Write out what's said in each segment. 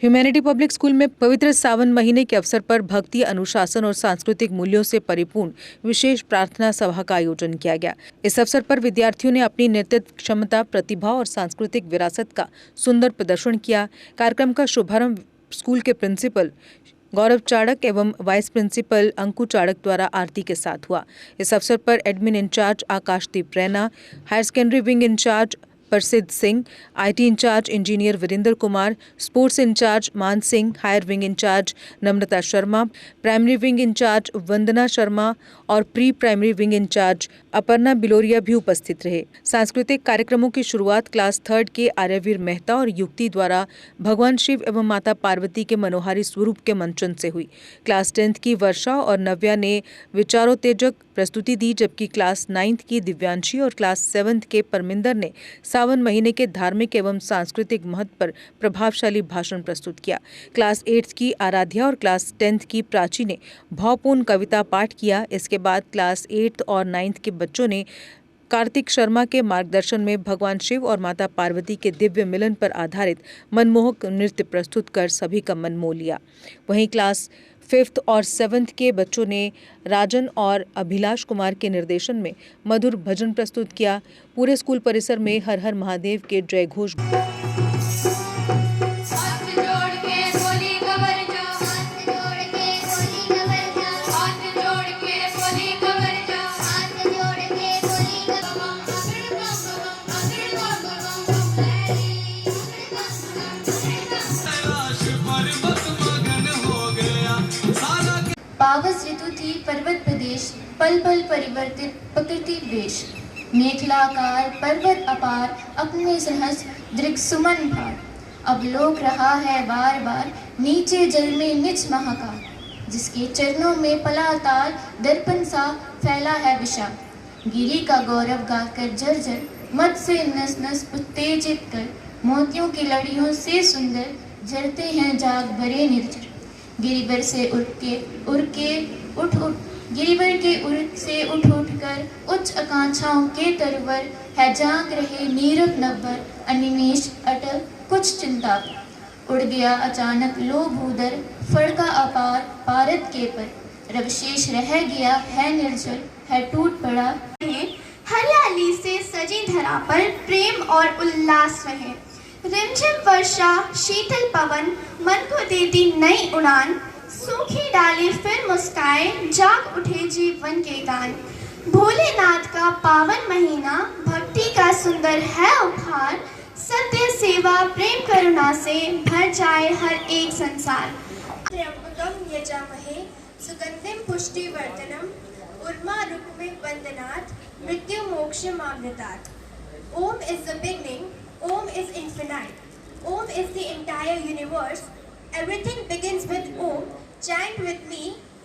Humanity public school में पवित्र सावन महीने के अवसर पर भक्ति, अनुशासन और सांस्कृतिक मूल्यों से परिपूर्ण विशेष प्रार्थना सभा का आयोजन किया गया। इस अवसर पर विद्यार्थियों ने अपनी नेतृत्व क्षमता, प्रतिभा और सांस्कृतिक विरासत का सुंदर प्रदर्शन किया। कार्यक्रम का शुभारंभ स्कूल के प्रिंसिपल गौरव चाड़क एवं वाइस प्रिंसिपल अंकु चाड़क द्वारा आरती के साथ हुआ। इस अवसर पर admin incharge Akashdeep Raina, higher secondary wing incharge Prasiddh Singh, IT incharge engineer Virender Kumar, sports incharge Maan Singh, higher wing incharge Namrata Sharma, primary wing incharge Vandana Sharma और pre primary wing incharge Aparna Biloria भी उपस्थित रहे। सांस्कृतिक कार्यक्रमों की शुरुआत क्लास 3 के आर्यवीर मेहता और युक्ति द्वारा भगवान शिव एवं माता पार्वती के मनोहारी स्वरूप के मंचन से हुई। क्लास 10 की वर्षा और नव्या ने विचारोत्तेजक प्रस्तुति दी, जबकि क्लास 9 की दिव्यांशी और क्लास 7 के परमिंदर ने सावन महीने के धार्मिक एवं सांस्कृतिक महत्व पर प्रभावशाली भाषण प्रस्तुत किया। क्लास 8 की आराध्या और क्लास 10 की प्राची ने भावपूर्ण कविता पाठ किया। इसके बाद क्लास 8 और 9 के बच्चों ने कार्तिक शर्मा के मार्गदर्शन में भगवान शिव और माता पार्वती के दिव्य मिलन पर आधारित मनमोहक नृत्य प्रस्तुत कर सभी का मन मोह लिया। वहीं क्लास 5th और 7th के बच्चों ने राजन और अभिलाष कुमार के निर्देशन में मधुर भजन प्रस्तुत किया। पूरे स्कूल परिसर में हर हर महादेव के जय घोष पावस ऋतु थी पर्वत प्रदेश, पल पल परिवर्तित प्रकृति वेश। मेखलाकार पर्वत अपार, अपने सहस दृग सुमन भार। अब लोक रहा है बार बार, नीचे जल में निज महाकाल। जिसके चरणों में पला ताल, दर्पण सा फैला है विशाल। गिरी का गौरव गाकर जर्जर, मत से नस नस उत्तेजित कर। मोतियों की लड़ियों से सुंदर, जरते हैं जाग भरे निर्जर। गिरिवर से उठ कर उच्च आकांक्षाओं के तरवर है जाग रहे नीरव नव्वर। अनिमेष अटल कुछ चिंता उड़ गया अचानक लो भूदर। फड़का अपार पारद के पर, रवशेष रह गया है निर्जल, है टूट पड़ा। हरियाली से सजी धरा पर प्रेम और उल्लास रहे। रिमझिम वर्षा शीतल पवन मन को देती नई उड़ान। सूखी डाली फिर मुस्काए, जाग उठे जीवन के गान। भोलेनाथ का पावन महीना, भक्ति का सुंदर है उपहार। सत्य सेवा प्रेम करुणा से भर जाए हर एक संसार। त्र्यंबकम यजामहे सुगंधिम पुष्टिवर्धनम उर्मा रुक्मे वंदनात् मृत्यु मोक्ष मामृतात्। Om is the beginning. Om is infinite. Om is the entire universe. Everything begins with Om. Chant with me,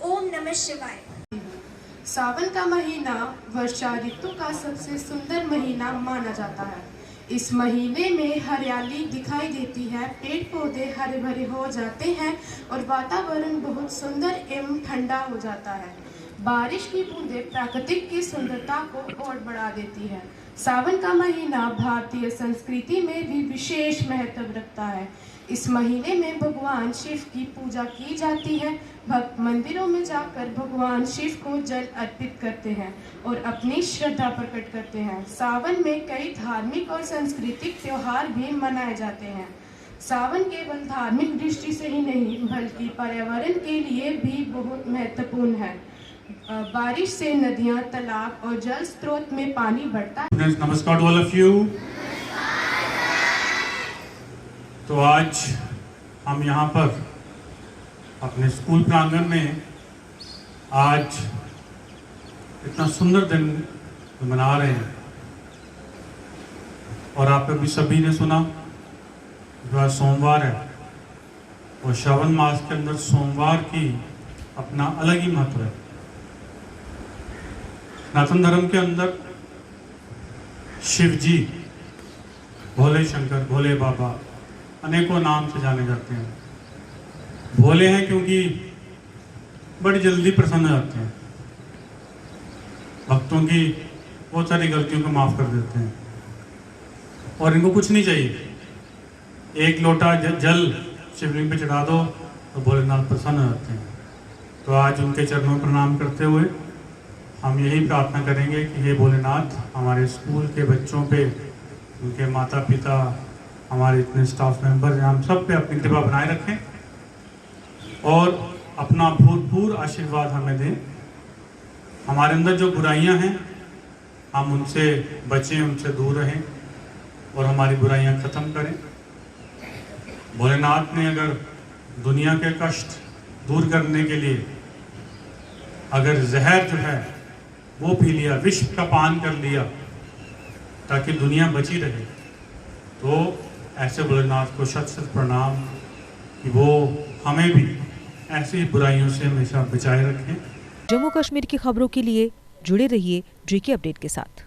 Om Namah Shivaya. सावन का महीना वर्षा ऋतु का सबसे सुंदर महीना माना जाता है। इस महीने में हरियाली दिखाई देती है, पेड़ पौधे हरे भरे हो जाते हैं और वातावरण बहुत सुंदर एवं ठंडा हो जाता है। बारिश की बूंदें प्राकृतिक की सुंदरता को और बढ़ा देती है। सावन का महीना भारतीय संस्कृति में भी विशेष महत्व रखता है। इस महीने में भगवान शिव की पूजा की जाती है। भक्त मंदिरों में जाकर भगवान शिव को जल अर्पित करते हैं और अपनी श्रद्धा प्रकट करते हैं। सावन में कई धार्मिक और सांस्कृतिक त्योहार भी मनाए जाते हैं। सावन केवल धार्मिक दृष्टि से ही नहीं बल्कि पर्यावरण के लिए भी बहुत महत्वपूर्ण है। बारिश से नदियां, तालाब और जल स्रोत में पानी बढ़ता है। नमस्कार टू ऑल ऑफ यू। तो आज हम यहाँ पर अपने स्कूल प्रांगण में आज इतना सुंदर दिन मना रहे हैं और आप भी सभी ने सुना जो आज सोमवार है और श्रावण मास के अंदर सोमवार की अपना अलग ही महत्व है। सनातन धर्म के अंदर शिव जी, भोले शंकर, भोले बाबा अनेकों नाम से जाने जाते हैं। भोले हैं क्योंकि बड़ी जल्दी प्रसन्न हो जाते हैं, भक्तों की बहुत सारी गलतियों को माफ़ कर देते हैं और इनको कुछ नहीं चाहिए। एक लोटा जल शिवलिंग पे चढ़ा दो तो भोलेनाथ प्रसन्न हो जाते हैं। तो आज उनके चरणों में प्रणाम करते हुए हम यही प्रार्थना करेंगे कि हे भोलेनाथ, हमारे स्कूल के बच्चों पे, उनके माता पिता, हमारे इतने स्टाफ मेंबर हैं, हम सब पे अपनी कृपा बनाए रखें और अपना भरपूर आशीर्वाद हमें दें। हमारे अंदर जो बुराइयां हैं हम उनसे बचें, उनसे दूर रहें और हमारी बुराइयां ख़त्म करें। भोलेनाथ ने अगर दुनिया के कष्ट दूर करने के लिए अगर जहर जो है वो पी लिया, विष का पान कर लिया ताकि दुनिया बची रहे, तो ऐसे भोलेनाथ को शत शत प्रणाम कि वो हमें भी ऐसी बुराइयों से हमेशा बचाए रखें। जम्मू कश्मीर की खबरों के लिए जुड़े रहिए JK अपडेट के साथ।